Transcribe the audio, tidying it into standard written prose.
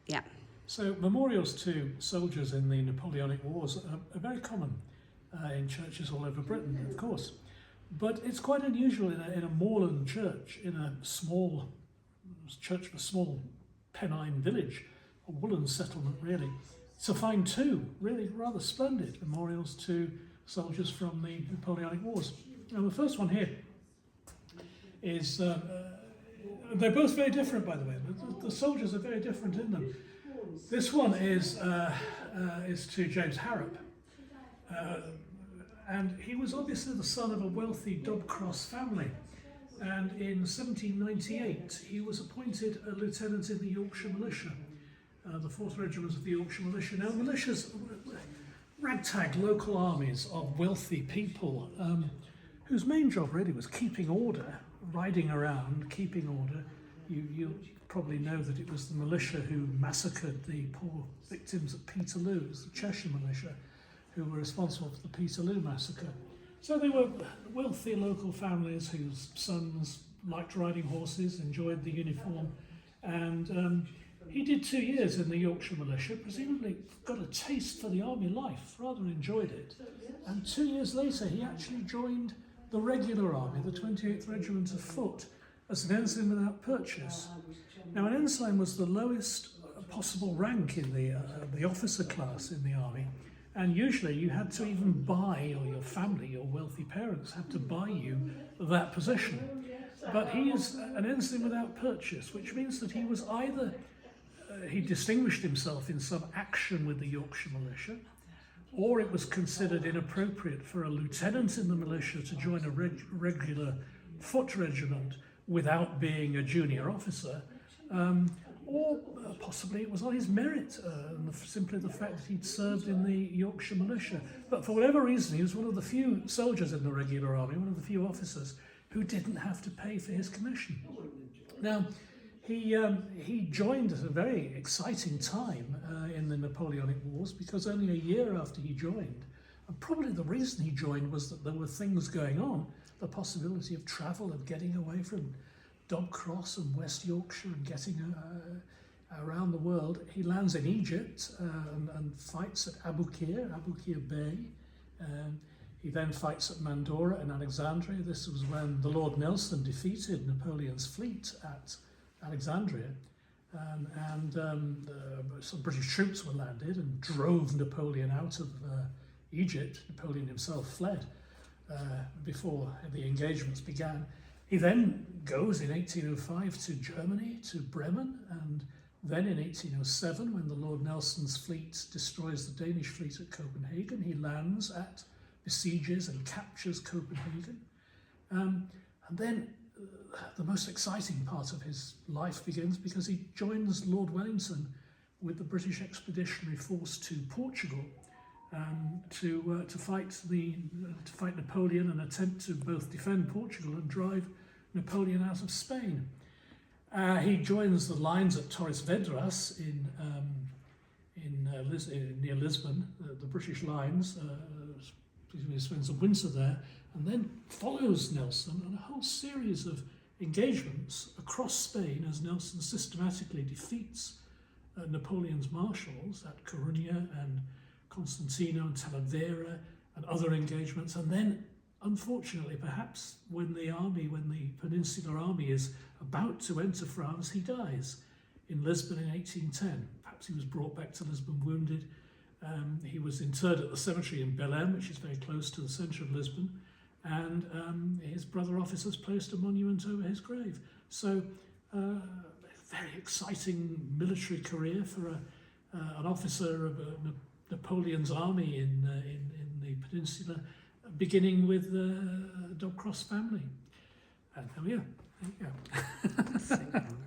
Yeah. So memorials to soldiers in the Napoleonic Wars are very common in churches all over Britain, of course. But it's quite unusual in a moorland church, in a small church of a small Pennine village, a woolen settlement really, to find two really rather splendid memorials to soldiers from the Napoleonic Wars. Now the first one here is, they're both very different by the way, the soldiers are very different in them. This one is to James Harrop, and he was obviously the son of a wealthy Dobcross family, and in 1798 he was appointed a lieutenant in the Yorkshire Militia, the 4th Regiment of the Yorkshire Militia. Now militias, ragtag local armies of wealthy people whose main job really was keeping order, riding around, keeping order. You probably know that it was the militia who massacred the poor victims at Peterloo. It was the Cheshire militia who were responsible for the Peterloo massacre. So they were wealthy local families whose sons liked riding horses, enjoyed the uniform, and he did 2 years in the Yorkshire Militia, presumably got a taste for the army life, rather enjoyed it, and 2 years later he actually joined the regular army, the 28th Regiment of Foot, as an ensign without purchase. Now an ensign was the lowest possible rank in the officer class in the army, and usually you had to even buy, or your family, your wealthy parents had to buy you that position. But he is an ensign without purchase, which means that he was either, he distinguished himself in some action with the Yorkshire Militia, or it was considered inappropriate for a lieutenant in the militia to join a regular foot regiment without being a junior officer, or possibly it was on his merit, simply the fact that he'd served in the Yorkshire Militia. But for whatever reason, he was one of the few soldiers in the regular army, one of the few officers who didn't have to pay for his commission. Now, he joined at a very exciting time in the Napoleonic Wars, because only a year after he joined, and probably the reason he joined was that there were things going on, the possibility of travel, of getting away from Dobcross and West Yorkshire and getting around the world. He lands in Egypt and fights at Aboukir Bay. He then fights at Mandora and Alexandria. This was when the Lord Nelson defeated Napoleon's fleet at Alexandria, some British troops were landed and drove Napoleon out of Egypt. Napoleon himself fled before the engagements began. He then goes in 1805 to Germany, to Bremen, and then in 1807, when the Lord Nelson's fleet destroys the Danish fleet at Copenhagen, he lands at, besieges and captures Copenhagen. And then the most exciting part of his life begins, because he joins Lord Wellington with the British Expeditionary Force to Portugal to fight Napoleon and attempt to both defend Portugal and drive Napoleon out of Spain. He joins the lines at Torres Vedras near Lisbon, the British lines. He spends a winter there, and then follows Nelson on a whole series of engagements across Spain as Nelson systematically defeats Napoleon's marshals at Coruña and Constantino and Talavera and other engagements. And then, unfortunately, perhaps when the Peninsular Army is about to enter France, he dies in Lisbon in 1810. Perhaps he was brought back to Lisbon wounded. He was interred at the cemetery in Belém, which is very close to the centre of Lisbon, and his brother officers placed a monument over his grave. So, a very exciting military career for an officer of Napoleon's army in the peninsula, beginning with the Dobcross family. And there we are. There you go.